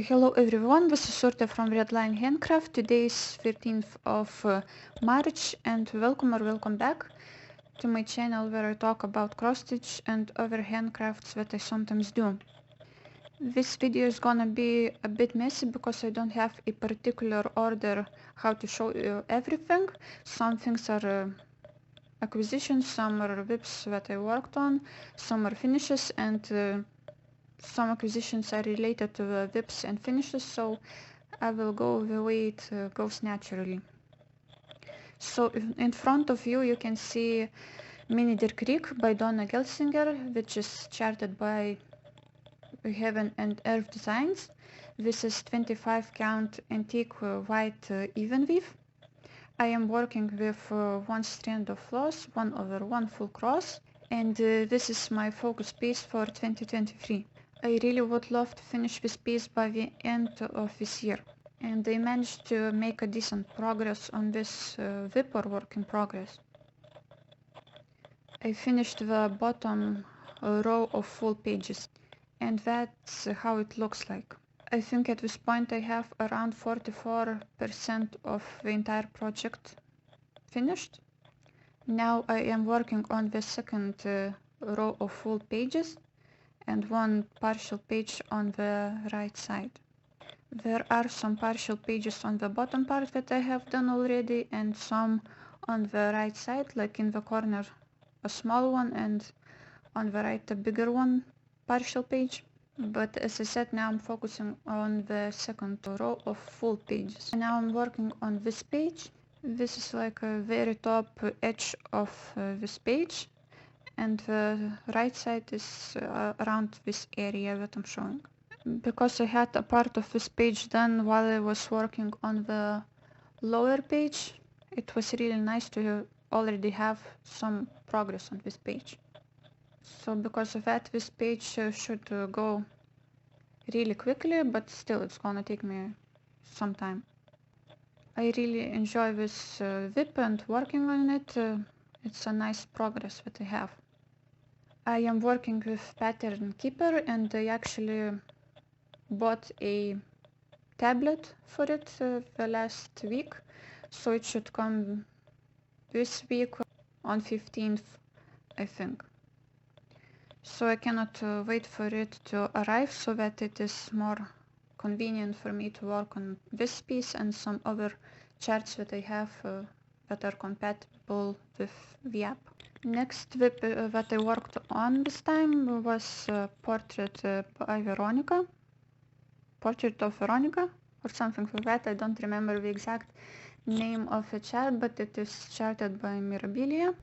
Hello everyone, this is Surte from Redline Handcraft. Today is 13th of March and welcome back to my channel where I talk about cross-stitch and other handcrafts that I sometimes do. This video is gonna be a bit messy because I don't have a particular order how to show you everything. Some things are acquisitions, some are whips that I worked on, some are finishes, and some acquisitions are related to the whips and finishes, so I will go the way it goes naturally. So in front of you can see Mini Der Krieg by Donna Gelsinger, which is charted by Heaven and Earth Designs. This is 25 count antique white even weave. I am working with one strand of floss, 1/1 full cross, and this is my focus piece for 2023. I really would love to finish this piece by the end of this year. And I managed to make a decent progress on this whip or work in progress. I finished the bottom row of full pages, and that's how it looks like. I think at this point I have around 44% of the entire project finished. Now I am working on the second row of full pages and one partial page on the right side. There are some partial pages on the bottom part that I have done already and some on the right side, like in the corner a small one and on the right a bigger one partial page. But as I said, now I'm focusing on the second row of full pages. And now I'm working on this page. This is like a very top edge of this page, and the right side is around this area that I'm showing. Because I had a part of this page done while I was working on the lower page, it was really nice to already have some progress on this page. So because of that, this page should go really quickly, but still it's gonna take me some time. I really enjoy this whip and working on it. It's a nice progress that I have. I am working with Pattern Keeper and I actually bought a tablet for it the last week, so it should come this week on 15th, I think. So I cannot wait for it to arrive so that it is more convenient for me to work on this piece and some other charts that I have that are compatible with the app. Next whip that I worked on this time was Portrait by Veronica. Portrait of Veronica or something like that. I don't remember the exact name of the chart, but it is charted by Mirabilia.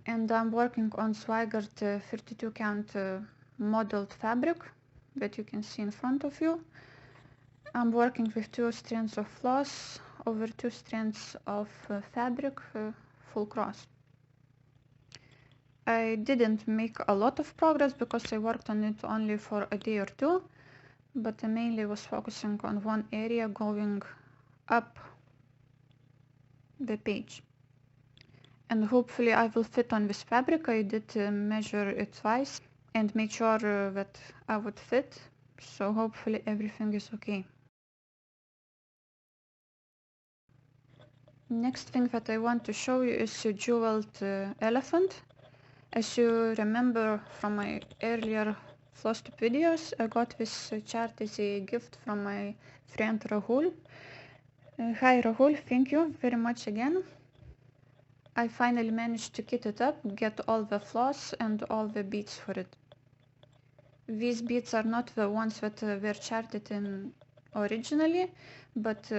And I'm working on Swigert 32 count modeled fabric that you can see in front of you. I'm working with 2 strands of floss over 2 strands of fabric, full cross. I didn't make a lot of progress because I worked on it only for a day or two, but I mainly was focusing on one area going up the page. And hopefully I will fit on this fabric. I did measure it twice and made sure that I would fit, so hopefully everything is okay. Next thing that I want to show you is a jeweled elephant. As you remember from my earlier Flosstube videos, I got this chart as a gift from my friend Rahul. Hi Rahul, thank you very much again. I finally managed to kit it up, get all the floss and all the beads for it. These beads are not the ones that were charted in originally, but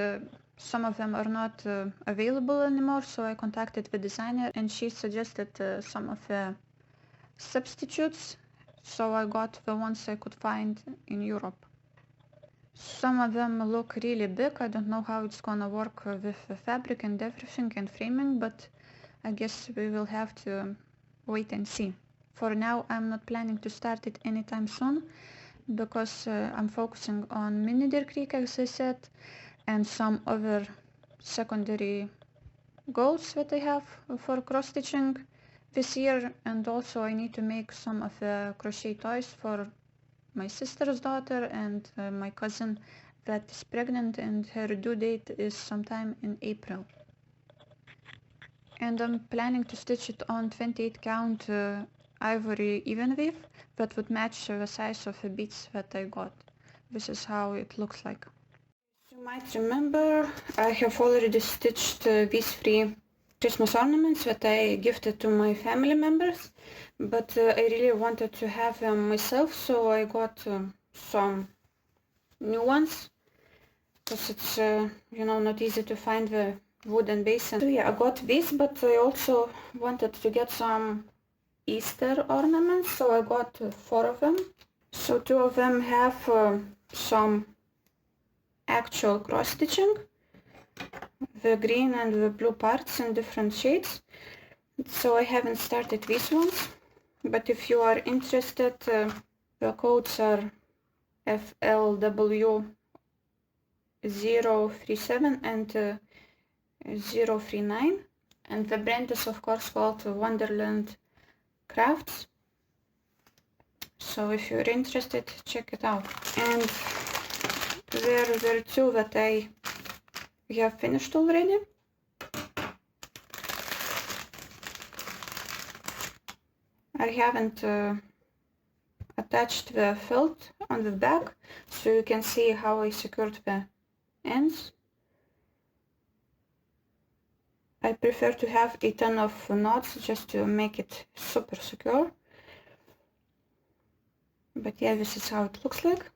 some of them are not available anymore, so I contacted the designer and she suggested some of the substitutes, so I got the ones I could find in Europe. Some of them look really big. I don't know how it's gonna work with the fabric and everything and framing, but I guess we will have to wait and see. For now, I'm not planning to start it anytime soon because I'm focusing on Mini Der Krieg, as I said, and some other secondary goals that I have for cross-stitching this year. And also I need to make some of the crochet toys for my sister's daughter and my cousin that is pregnant and her due date is sometime in April. And I'm planning to stitch it on 28 count ivory even weave that would match the size of the beads that I got. This is how it looks like. You might remember I have already stitched these 3 Christmas ornaments that I gifted to my family members, but I really wanted to have them myself, so I got some new ones, because it's not easy to find the wooden basin. So yeah, I got this, but I also wanted to get some Easter ornaments, so I got 4 of them. So 2 of them have some actual cross stitching, the green and the blue parts in different shades. So I haven't started these ones, but if you are interested, the codes are FLW 037 and 039, and the brand is of course called Wonderland Crafts. So if you're interested, check it out. And there were 2 that I have finished already. I haven't attached the felt on the back, so you can see how I secured the ends. I prefer to have a ton of knots just to make it super secure. But yeah, this is how it looks like.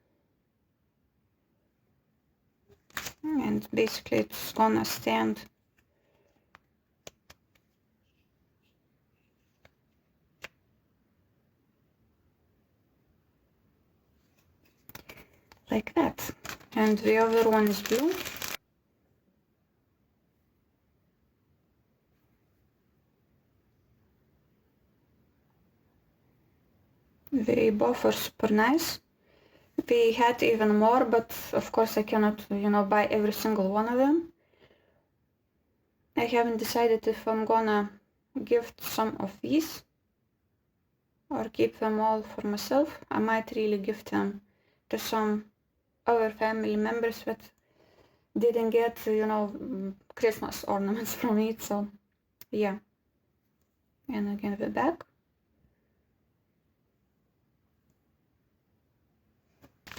And basically it's gonna stand like that. And the other one is blue. They both are super nice. We had even more, but of course I cannot, buy every single one of them. I haven't decided if I'm gonna gift some of these or keep them all for myself. I might really gift them to some other family members that didn't get, Christmas ornaments from it, so yeah. And again the back.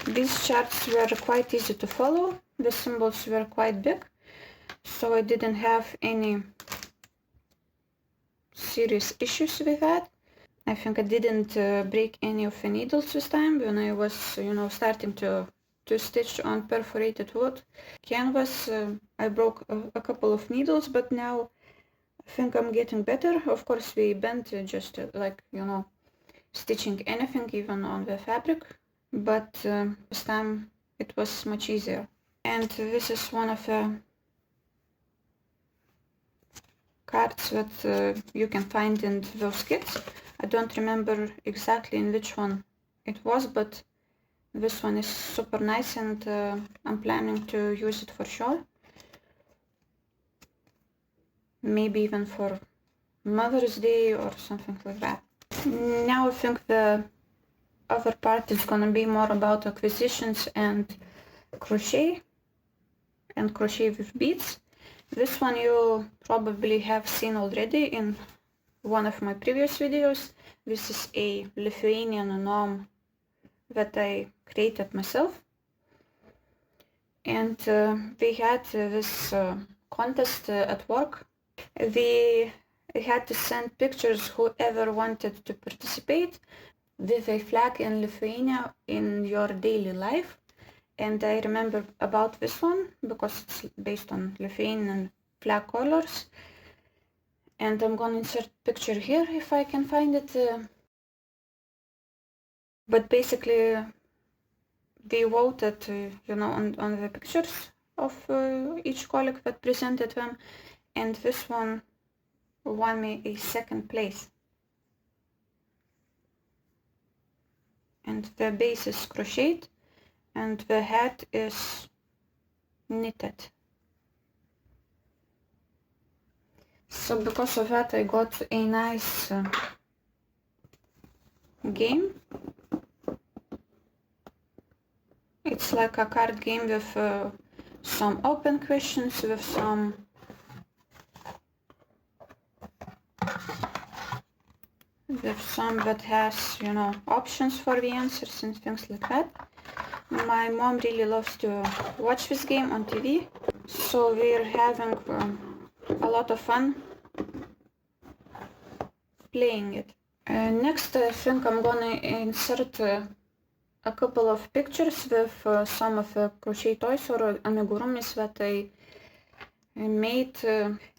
These charts were quite easy to follow. The symbols were quite big, so I didn't have any serious issues with that. I think I didn't break any of the needles this time when I was, starting to stitch on perforated wood canvas. I broke a couple of needles, but now I think I'm getting better. Of course, we bent just like, stitching anything, even on the fabric, but this time it was much easier. And this is one of the cards that you can find in those kits. I don't remember exactly in which one it was, but this one is super nice, and I'm planning to use it for sure. Maybe even for Mother's Day or something like that. Now I think the other part is gonna be more about acquisitions and crochet with beads. This one you probably have seen already in one of my previous videos. This is a Lithuanian gnome that I created myself, and we had this contest at work. We had to send pictures whoever wanted to participate with a flag in Lithuania in your daily life. And I remember about this one because it's based on Lithuanian flag colors. And I'm gonna insert picture here if I can find it. But basically, they voted, on the pictures of each colleague that presented them, and this one won me a second place. And the base is crocheted, and the hat is knitted. So because of that, I got a nice game. It's like a card game with some open questions, with some that has, you know, options for the answers and things like that. My mom really loves to watch this game on TV, so we're having a lot of fun playing it. Next, I think I'm gonna insert a couple of pictures with some of the crochet toys or amigurumis that I made,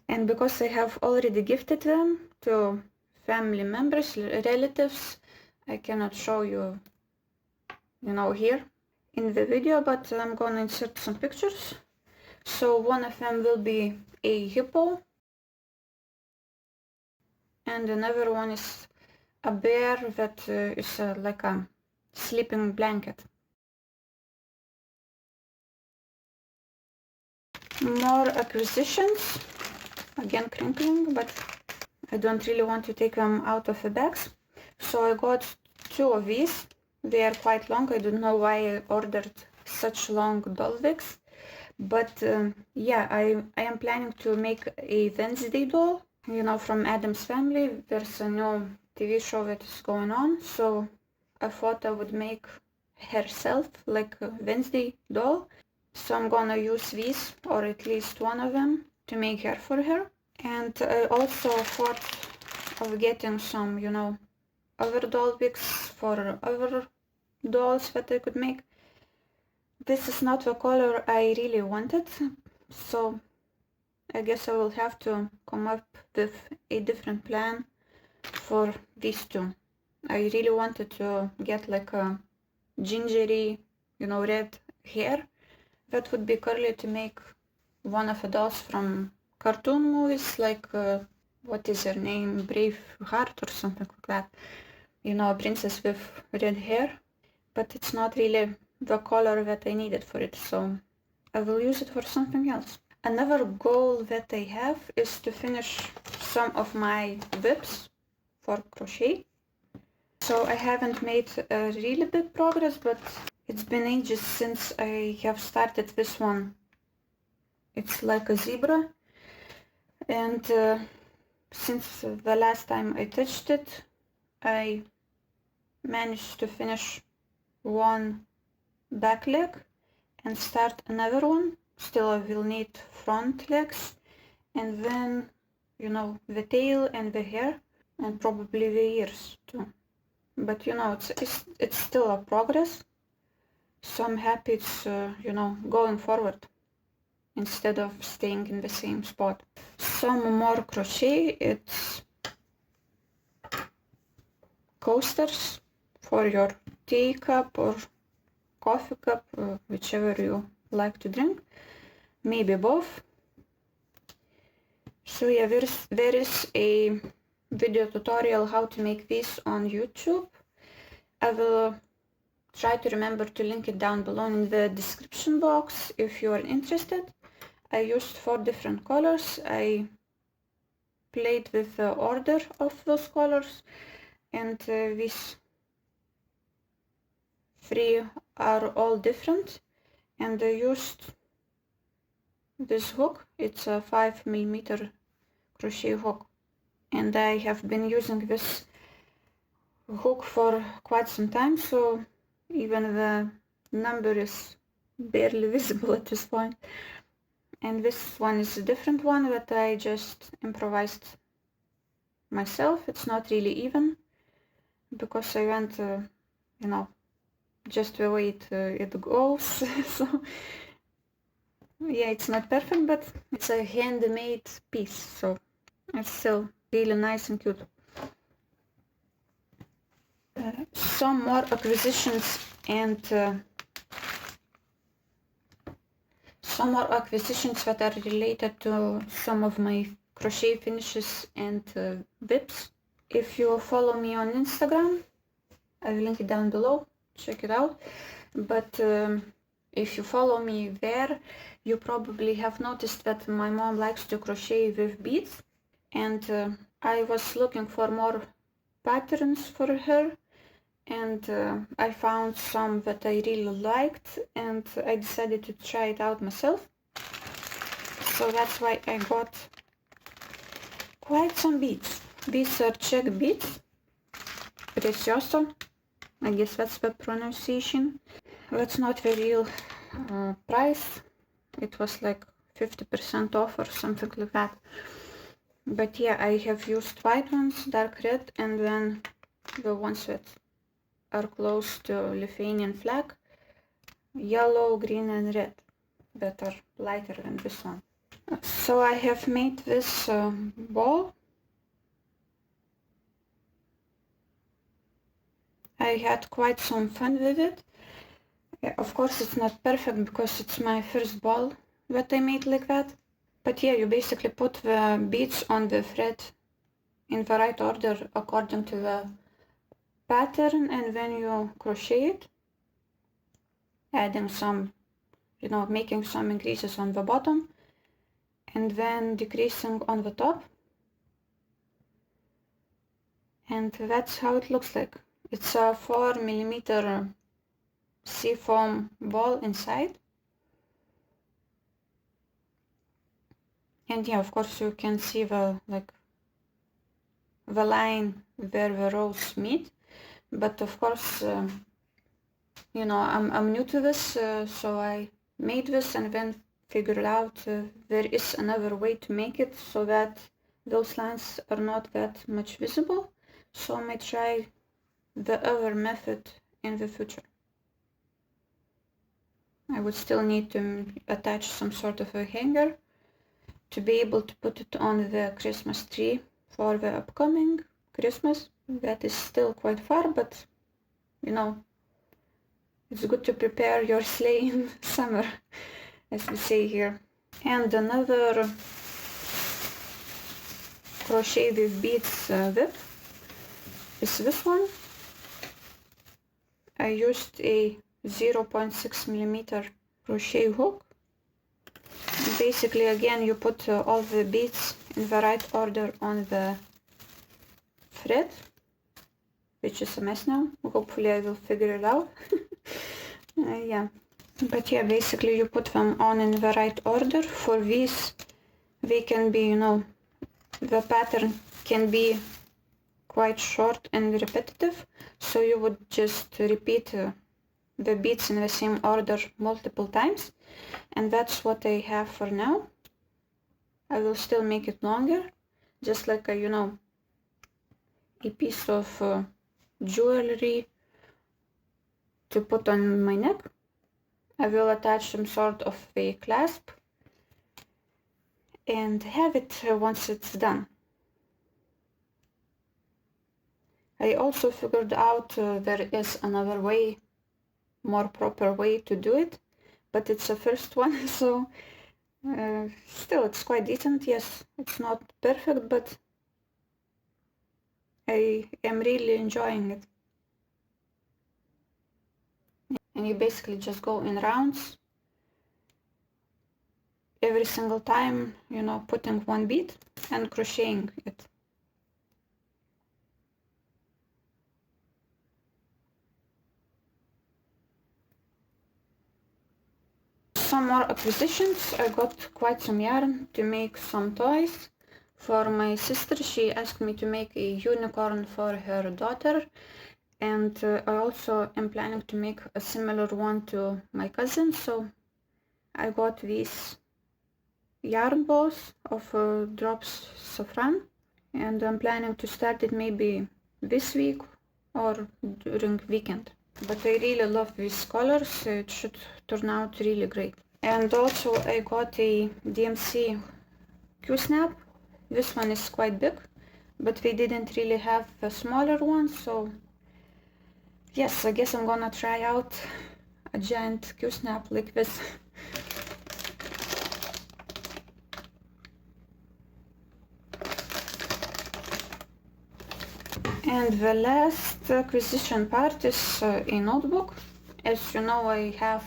and because I have already gifted them to family members, relatives, I cannot show you, you know, here in the video, but I'm gonna insert some pictures. So one of them will be a hippo, and another one is a bear that is like a sleeping blanket. More acquisitions, again crinkling, but I don't really want to take them out of the bags. So I got 2 of these. They are quite long. I don't know why I ordered such long doll wigs, but yeah, I am planning to make a Wednesday doll, you know, from Addams Family. There's a new TV show that is going on, so I thought I would make herself like a Wednesday doll. So I'm gonna use these, or at least one of them, to make hair for her. And I also thought of getting some, you know, other doll wigs for other dolls that I could make. This is not the color I really wanted, so I guess I will have to come up with a different plan for these two. I really wanted to get like a gingery, you know, red hair that would be curly, to make one of the dolls from cartoon movies, like what is her name, Braveheart or something like that, you know, a princess with red hair, but it's not really the color that I needed for it, so I will use it for something else. Another goal that I have is to finish some of my whips for crochet. So I haven't made a really big progress, but it's been ages since I have started this one. It's like a zebra, and since the last time I touched it, I managed to finish one back leg and start another one. Still I will need front legs, and then, you know, the tail and the hair, and probably the ears too. But you know, it's still a progress, so I'm happy it's you know, going forward instead of staying in the same spot. Some more crochet. It's coasters for your tea cup or coffee cup, whichever you like to drink, maybe both. So yeah, there is a video tutorial how to make this on YouTube. I will try to remember to link it down below in the description box if you are interested. I used 4 different colors. I played with the order of those colors, and these 3 are all different, and I used this hook. It's a 5mm crochet hook, and I have been using this hook for quite some time, so even the number is barely visible at this point. And this one is a different one that I just improvised myself. It's not really even, because I went, you know, just the way it goes. So yeah, it's not perfect, but it's a handmade piece, so it's still really nice and cute. Some more acquisitions, and some more acquisitions that are related to some of my crochet finishes and whips. If you follow me on Instagram, I will link it down below, check it out. But if you follow me there, you probably have noticed that my mom likes to crochet with beads, and I was looking for more patterns for her, and I found some that I really liked, and I decided to try it out myself. So that's why I got quite some beads. These are Czech beads, Precioso, I guess that's the pronunciation. That's not the real price. It was like 50% off or something like that. But yeah, I have used white ones, dark red, and then the ones that are close to Lithuanian flag, yellow, green, and red, that are lighter than this one. So I have made this ball. I had quite some fun with it. Of course it's not perfect because it's my first ball that I made like that. But yeah, you basically put the beads on the thread in the right order according to the pattern, and then you crochet it, adding some, making some increases on the bottom and then decreasing on the top. And that's how it looks like. It's a 4mm seafoam ball inside. And yeah, of course you can see the line where the rows meet. But of course, I'm new to this, so I made this and then figured out there is another way to make it so that those lines are not that much visible. So I may try the other method in the future. I would still need to attach some sort of a hanger to be able to put it on the Christmas tree for the upcoming Christmas. That is still quite far, but it's good to prepare your sleigh in summer, as we say here. And another crochet with beads whip is this one. I used a 0.6mm crochet hook. Basically, again, you put all the beads in the right order on the thread, which is a mess now. Hopefully I will figure it out. Yeah, but yeah, basically you put them on in the right order. For these, they can be, the pattern can be quite short and repetitive, so you would just repeat the beads in the same order multiple times, and that's what I have for now. I will still make it longer, just like a piece of jewelry to put on my neck. I will attach some sort of a clasp and have it once it's done. I also figured out there is another way, more proper way to do it, but it's a first one, so still it's quite decent. Yes, it's not perfect, but I am really enjoying it. And you basically just go in rounds every single time, putting one bead and crocheting it. Some more acquisitions. I got quite some yarn to make some toys for my sister. She asked me to make a unicorn for her daughter, and I also am planning to make a similar one to my cousin. So I got these yarn balls of drops saffron, and I'm planning to start it maybe this week or during weekend. But I really love these colors. It should turn out really great. And also I got a DMC Q-snap. This one is quite big, but we didn't really have a smaller one, so yes, I guess I'm gonna try out a giant Q-snap like this. And the last acquisition part is a notebook. As you know, I have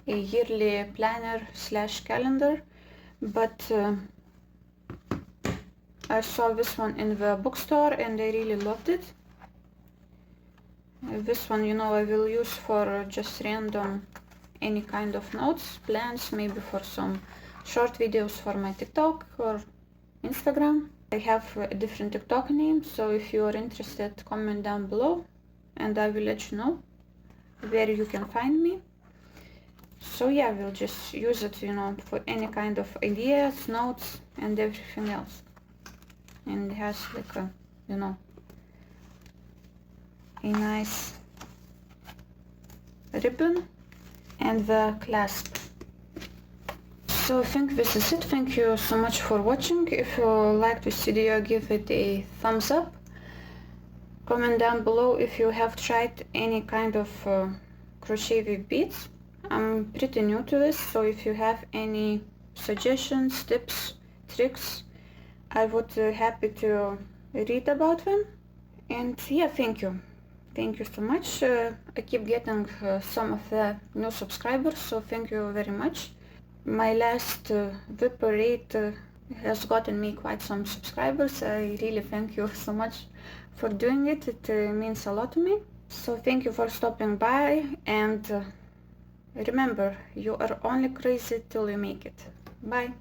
a yearly planner / calendar, but I saw this one in the bookstore and I really loved it. This one, you know, I will use for just random any kind of notes, plans, maybe for some short videos for my TikTok or Instagram. I have a different TikTok name, so if you are interested, comment down below and I will let you know where you can find me. So yeah, we'll just use it, you know, for any kind of ideas, notes and everything else. And it has like a, you know, a nice ribbon and the clasp. So I think this is it. Thank you so much for watching. If you liked this video, give it a thumbs up. Comment down below if you have tried any kind of crochet with beads. I'm pretty new to this, so if you have any suggestions, tips, tricks, I would happy to read about them. And yeah, thank you. Thank you so much. I keep getting some of the new subscribers, so thank you very much. My last VIP rate has gotten me quite some subscribers. I really thank you so much for doing it. It means a lot to me. So thank you for stopping by, and remember, you are only crazy till you make it. Bye.